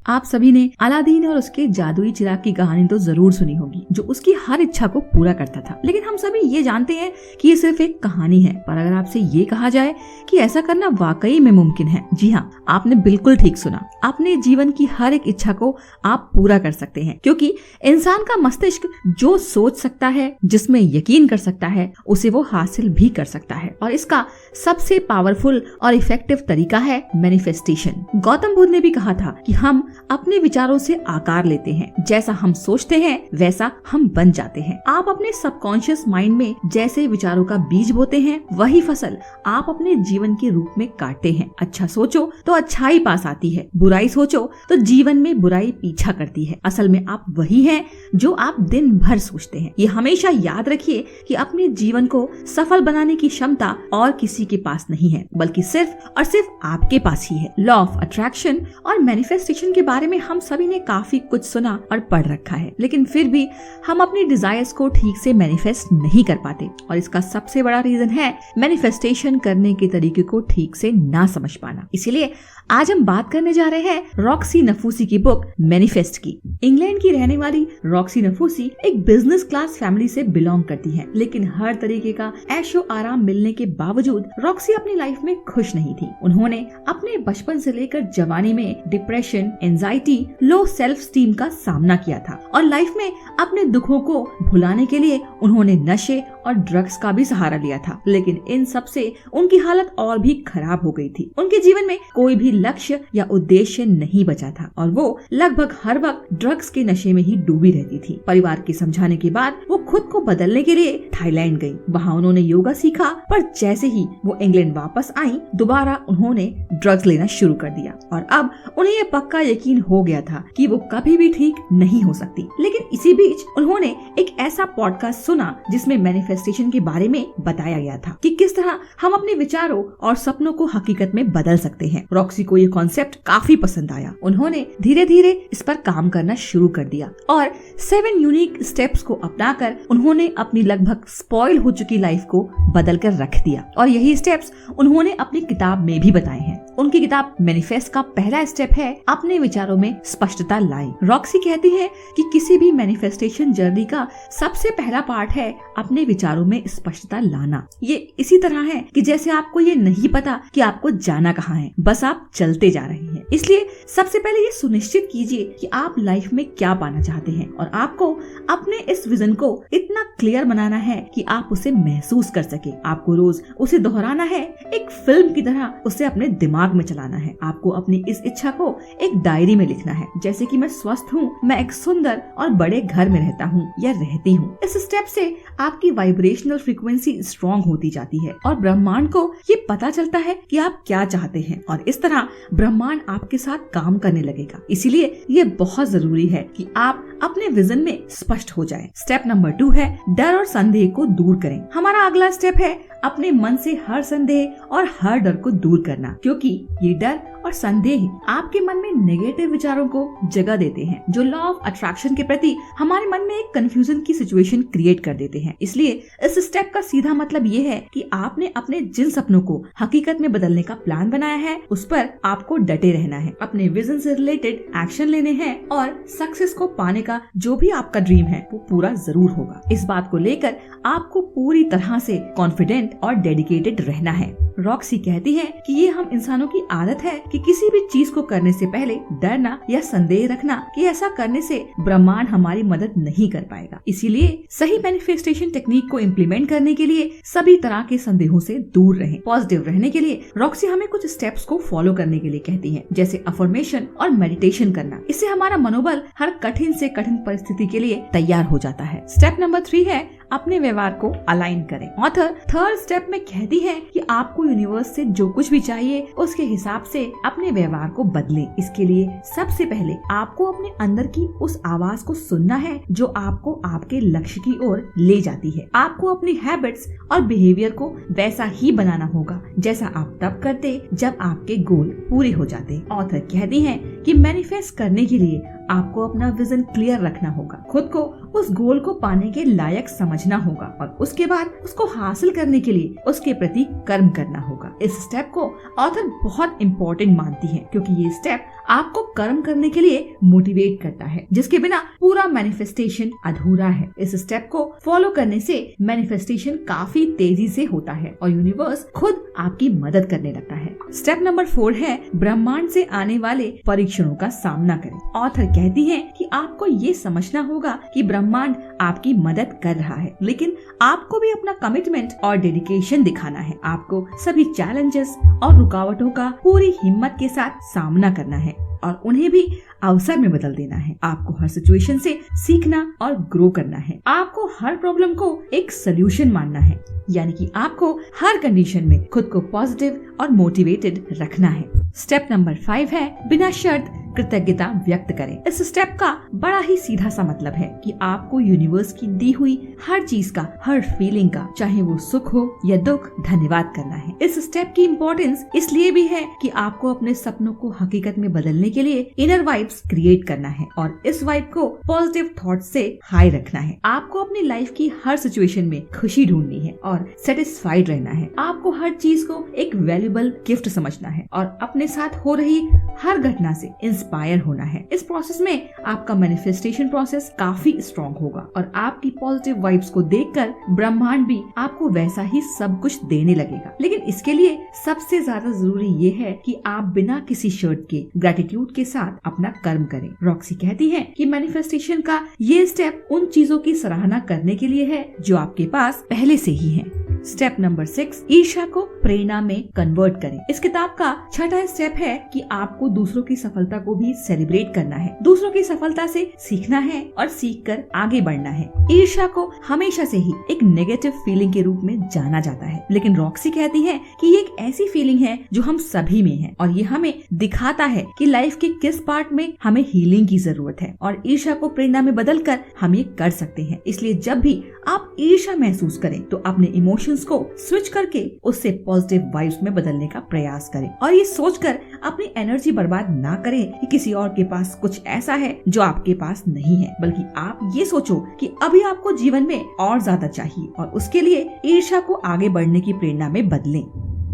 आप सभी ने अलादीन और उसके जादुई चिराग की कहानी तो जरूर सुनी होगी, जो उसकी हर इच्छा को पूरा करता था। लेकिन हम सभी ये जानते हैं कि ये सिर्फ एक कहानी है। पर अगर आपसे ये कहा जाए कि ऐसा करना वाकई में मुमकिन है, जी हाँ, आपने बिल्कुल ठीक सुना। अपने जीवन की हर एक इच्छा को आप पूरा कर सकते हैं, क्योंकि इंसान का मस्तिष्क जो सोच सकता है, जिसमें यकीन कर सकता है, उसे वो हासिल भी कर सकता है। और इसका सबसे पावरफुल और इफेक्टिव तरीका है मैनिफेस्टेशन। गौतम बुद्ध ने भी कहा था कि हम अपने विचारों से आकार लेते हैं, जैसा हम सोचते हैं वैसा हम बन जाते हैं। आप अपने सबकॉन्शियस माइंड में जैसे विचारों का बीज बोते हैं, वही फसल आप अपने जीवन के रूप में काटते हैं। अच्छा सोचो तो अच्छाई पास आती है, बुराई सोचो तो जीवन में बुराई पीछा करती है। असल में आप वही हैं जो आप दिन भर सोचते हैं। ये हमेशा याद रखिए कि अपने जीवन को सफल बनाने की क्षमता और किसी के पास नहीं है, बल्कि सिर्फ और सिर्फ आपके पास ही है। लॉ ऑफ अट्रैक्शन और मैनिफेस्टेशन के बारे में हम सभी ने काफी कुछ सुना और पढ़ रखा है, लेकिन फिर भी हम अपनी डिजायर्स को ठीक से मैनिफेस्ट नहीं कर पाते। और इसका सबसे बड़ा रीजन है मैनिफेस्टेशन करने के तरीके को ठीक से ना समझ पाना। इसीलिए आज हम बात करने जा रहे हैं रॉक्सी नफूसी की बुक मैनिफेस्ट की। इंग्लैंड की रहने वाली रॉक्सी नफूसी एक बिजनेस क्लास फैमिली से बिलोंग करती है, लेकिन हर तरीके का ऐशो आराम मिलने के बावजूद रॉक्सी अपनी लाइफ में खुश नहीं थी। उन्होंने अपने बचपन से लेकर जवानी में depression, anxiety, low self esteem का सामना किया था और लाइफ में अपने दुखों को भुलाने के लिए उन्होंने नशे और ड्रग्स का भी सहारा लिया था। लेकिन इन सब से उनकी हालत और भी खराब हो गई थी। उनके जीवन में कोई भी लक्ष्य या उद्देश्य नहीं बचा था और वो लगभग हर वक्त ड्रग्स के नशे में ही डूबी रहती थी। परिवार के समझाने के बाद वो खुद को बदलने के लिए थाईलैंड गई। वहाँ उन्होंने योगा सीखा, पर जैसे ही वो इंग्लैंड वापस आई, दोबारा उन्होंने ड्रग्स लेना शुरू कर दिया और अब उन्हें ये पक्का यकीन हो गया था कि वो कभी भी ठीक नहीं हो सकती। लेकिन इसी बीच उन्होंने एक ऐसा पॉडकास्ट सुना जिसमें मैनिफेस्टेशन के बारे में बताया गया था कि किस तरह हम अपने विचारों और सपनों को हकीकत में बदल सकते हैं। रॉक्सी को ये कॉन्सेप्ट काफी पसंद आया। उन्होंने धीरे धीरे इस पर काम करना शुरू कर दिया और 7 यूनिक स्टेप्स को अपनाकर उन्होंने अपनी लगभग स्पॉइल हो चुकी लाइफ को बदल कर रख दिया। और यही स्टेप्स उन्होंने अपनी किताब में भी बताए हैं। उनकी किताब मैनिफेस्ट का पहला स्टेप है अपने विचारों में स्पष्टता लाएं। रॉक्सी कहती है कि किसी भी मैनिफेस्टेशन जर्नी का सबसे पहला पार्ट है अपने विचारों में स्पष्टता लाना। ये इसी तरह है कि जैसे आपको ये नहीं पता कि आपको जाना कहाँ है, बस आप चलते जा रहे हैं। इसलिए सबसे पहले ये सुनिश्चित कीजिए कि आप लाइफ में क्या पाना चाहते हैं और आपको अपने इस विजन को इतना क्लियर बनाना है कि आप उसे महसूस कर सके। आपको रोज उसे दोहराना है, एक फिल्म की तरह उसे अपने दिमाग में चलाना है। आपको अपनी इस इच्छा को एक डायरी में लिखना है, जैसे कि मैं स्वस्थ हूँ, मैं एक सुंदर और बड़े घर में रहता हूँ या रहती हूँ। इस स्टेप से आपकी वाइब्रेशनल फ्रीक्वेंसी स्ट्रॉन्ग होती जाती है और ब्रह्मांड को ये पता चलता है कि आप क्या चाहते हैं और इस तरह ब्रह्मांड आपके साथ काम करने लगेगा। इसीलिए ये बहुत जरूरी है कि आप अपने विजन में स्पष्ट हो जाएं। स्टेप नंबर 2 है डर और संदेह को दूर करें। हमारा अगला स्टेप है अपने मन से हर संदेह और हर डर को दूर करना, क्योंकि ये डर और संदेह आपके मन में नेगेटिव विचारों को जगह देते हैं, जो लॉ ऑफ अट्रैक्शन के प्रति हमारे मन में एक कंफ्यूजन की सिचुएशन क्रिएट कर देते हैं। इसलिए इस स्टेप का सीधा मतलब ये है कि आपने अपने जिन सपनों को हकीकत में बदलने का प्लान बनाया है, उस पर आपको डटे रहना है, अपने विजन से रिलेटेड एक्शन लेने हैं और सक्सेस को पाने का जो भी आपका ड्रीम है वो पूरा जरूर होगा। इस बात को लेकर आपको पूरी तरह से कॉन्फिडेंट और डेडिकेटेड रहना है। रॉक्सी कहती है कि ये हम इंसानों की आदत है कि किसी भी चीज को करने से पहले डरना या संदेह रखना कि ऐसा करने से ब्रह्मांड हमारी मदद नहीं कर पाएगा। इसीलिए सही मैनिफेस्टेशन टेक्निक को इम्प्लीमेंट करने के लिए सभी तरह के संदेहों से दूर रहें। पॉजिटिव रहने के लिए रॉक्सी हमें कुछ स्टेप्स को फॉलो करने के लिए कहती है, जैसे अफर्मेशन और मेडिटेशन करना। इससे हमारा मनोबल हर कठिन से कठिन परिस्थिति के लिए तैयार हो जाता है। स्टेप नंबर 3 है अपने व्यवहार को अलाइन करें। ऑथर थर्ड स्टेप में कहती है कि आपको यूनिवर्स से जो कुछ भी चाहिए उसके हिसाब से अपने व्यवहार को बदलें। इसके लिए सबसे पहले आपको अपने अंदर की उस आवाज को सुनना है जो आपको आपके लक्ष्य की ओर ले जाती है। आपको अपनी हैबिट्स और बिहेवियर को वैसा ही बनाना होगा जैसा आप तब करते जब आपके गोल पूरे हो जाते। ऑथर कहती है कि मैनिफेस्ट करने के लिए आपको अपना विजन क्लियर रखना होगा, खुद को उस गोल को पाने के लायक समझना होगा और उसके बाद उसको हासिल करने के लिए उसके प्रति कर्म करना होगा। इस स्टेप को ऑथर बहुत इम्पोर्टेंट मानती है क्योंकि ये स्टेप आपको कर्म करने के लिए मोटिवेट करता है, जिसके बिना पूरा मैनिफेस्टेशन अधूरा है। इस स्टेप को फॉलो करने से मैनिफेस्टेशन काफी तेजी से होता है और यूनिवर्स खुद आपकी मदद करने लगता है। स्टेप नंबर 4 है ब्रह्मांड से आने वाले परीक्षणों का सामना करें। ऑथर कहती है कि आपको ये समझना होगा कि ब्रह्मांड आपकी मदद कर रहा है, लेकिन आपको भी अपना कमिटमेंट और डेडिकेशन दिखाना है। आपको सभी चैलेंजेस और रुकावटों का पूरी हिम्मत के साथ सामना करना है और उन्हें भी अवसर में बदल देना है। आपको हर सिचुएशन से सीखना और ग्रो करना है। आपको हर प्रॉब्लम को एक सोल्यूशन मानना है, यानी कि आपको हर कंडीशन में खुद को पॉजिटिव और मोटिवेटेड रखना है। स्टेप नंबर 5 है बिना शर्त कृतज्ञता व्यक्त करें। इस स्टेप का बड़ा ही सीधा सा मतलब है कि आपको यूनिवर्स की दी हुई हर चीज का, हर फीलिंग का, चाहे वो सुख हो या दुख, धन्यवाद करना है। इस स्टेप की इम्पोर्टेंस इसलिए भी है कि आपको अपने सपनों को हकीकत में बदलने के लिए इनर वाइब्स क्रिएट करना है और इस वाइब को पॉजिटिव थॉट से हाई रखना है। आपको अपनी लाइफ की हर सिचुएशन में खुशी ढूंढनी है और सेटिस्फाइड रहना है। आपको हर चीज को एक वैल्यूएबल गिफ्ट समझना है और अपने साथ हो रही हर घटना से इंस्पायर होना है। इस प्रोसेस में आपका मैनिफेस्टेशन प्रोसेस काफी स्ट्रॉन्ग होगा और आपकी पॉजिटिव वाइब्स को देखकर ब्रह्मांड भी आपको वैसा ही सब कुछ देने लगेगा। लेकिन इसके लिए सबसे ज्यादा जरूरी ये है कि आप बिना किसी शर्त के ग्रेटिट्यूड के साथ अपना कर्म करें। रॉक्सी कहती है कि मैनिफेस्टेशन का ये स्टेप उन चीजों की सराहना करने के लिए है जो आपके पास पहले से ही है। स्टेप नंबर 6, ईर्ष्या को प्रेरणा में कन्वर्ट करें। इस किताब का छठा स्टेप है कि आपको दूसरों की सफलता को भी सेलिब्रेट करना है। दूसरों की सफलता से सीखना है और सीखकर आगे बढ़ना है। ईर्ष्या को हमेशा से ही एक नेगेटिव फीलिंग के रूप में जाना जाता है, लेकिन रॉक्सी कहती है कि ये एक ऐसी फीलिंग है जो हम सभी में है और ये हमें दिखाता है कि लाइफ के किस पार्ट में हमें हीलिंग की जरूरत है और ईर्ष्या को प्रेरणा में बदलकर हम ये कर सकते हैं। इसलिए जब भी आप ईर्ष्या महसूस करें तो अपने इमोशंस को स्विच करके उससे पॉजिटिव वाइब्स में बदलने का प्रयास करें और ये सोचकर अपनी एनर्जी बर्बाद ना करें कि किसी और के पास कुछ ऐसा है जो आपके पास नहीं है, बल्कि आप ये सोचो कि अभी आपको जीवन में और ज्यादा चाहिए और उसके लिए ईर्ष्या को आगे बढ़ने की प्रेरणा में बदलें।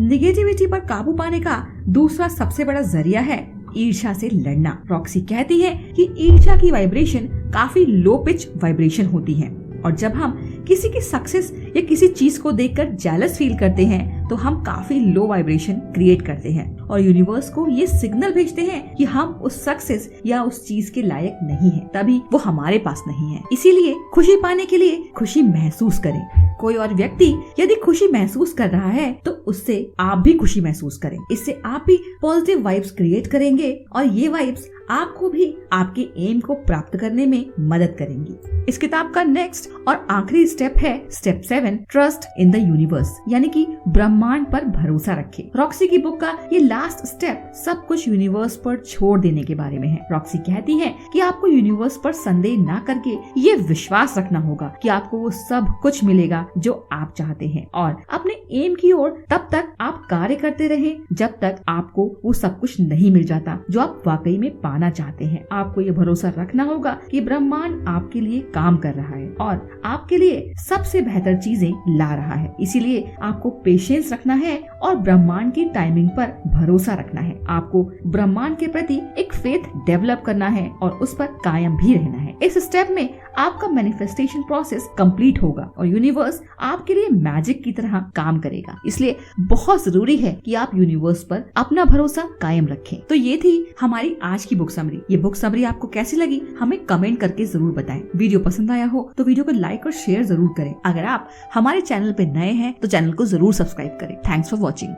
निगेटिविटी पर काबू पाने का दूसरा सबसे बड़ा जरिया है ईर्ष्या से लड़ना। रॉक्सी कहती है कि ईर्ष्या की वाइब्रेशन काफी लो पिच वाइब्रेशन होती है और जब हम किसी की सक्सेस या किसी चीज को देखकर जेलस फील करते हैं तो हम काफी लो वाइब्रेशन क्रिएट करते हैं और यूनिवर्स को ये सिग्नल भेजते हैं कि हम उस सक्सेस या उस चीज के लायक नहीं हैं, तभी वो हमारे पास नहीं है। इसीलिए खुशी पाने के लिए खुशी महसूस करें। कोई और व्यक्ति यदि खुशी महसूस कर रहा है तो उससे आप भी खुशी महसूस करें। इससे आप भी पॉजिटिव वाइब्स क्रिएट करेंगे और ये वाइब्स आपको भी आपके एम को प्राप्त करने में मदद करेंगी। इस किताब का नेक्स्ट और आखिरी स्टेप है step 7, trust in the universe, यानी कि ब्रह्मांड पर भरोसा रखें। रॉक्सी की बुक का ये लास्ट स्टेप सब कुछ यूनिवर्स पर छोड़ देने के बारे में है। रॉक्सी कहती है कि आपको यूनिवर्स पर संदेह ना करके ये विश्वास रखना होगा कि आपको वो सब कुछ मिलेगा जो आप चाहते हैं और अपने एम की ओर तब तक आप कार्य करते रहें जब तक आपको वो सब कुछ नहीं मिल जाता जो आप वाकई में पाना चाहते हैं। आपको ये भरोसा रखना होगा कि ब्रह्मांड आपके लिए काम कर रहा है और आपके लिए सबसे बेहतर चीजें ला रहा है। इसीलिए आपको पेशेंस रखना है और ब्रह्मांड की टाइमिंग पर भरोसा रखना है। आपको ब्रह्मांड के प्रति एक फेथ डेवलप करना है और उस पर कायम भी रहना है। इस स्टेप में आपका मैनिफेस्टेशन प्रोसेस कंप्लीट होगा और यूनिवर्स आपके लिए मैजिक की तरह काम करेगा। इसलिए बहुत जरूरी है कि आप यूनिवर्स पर अपना भरोसा कायम रखें। तो ये थी हमारी आज की बुक समरी। ये बुक समरी आपको कैसी लगी हमें कमेंट करके जरूर बताएं। वीडियो पसंद आया हो तो वीडियो को लाइक और शेयर जरूर करें। अगर आप हमारे चैनल पे नए हैं तो चैनल को जरूर सब्सक्राइब करें। Thanks for watching.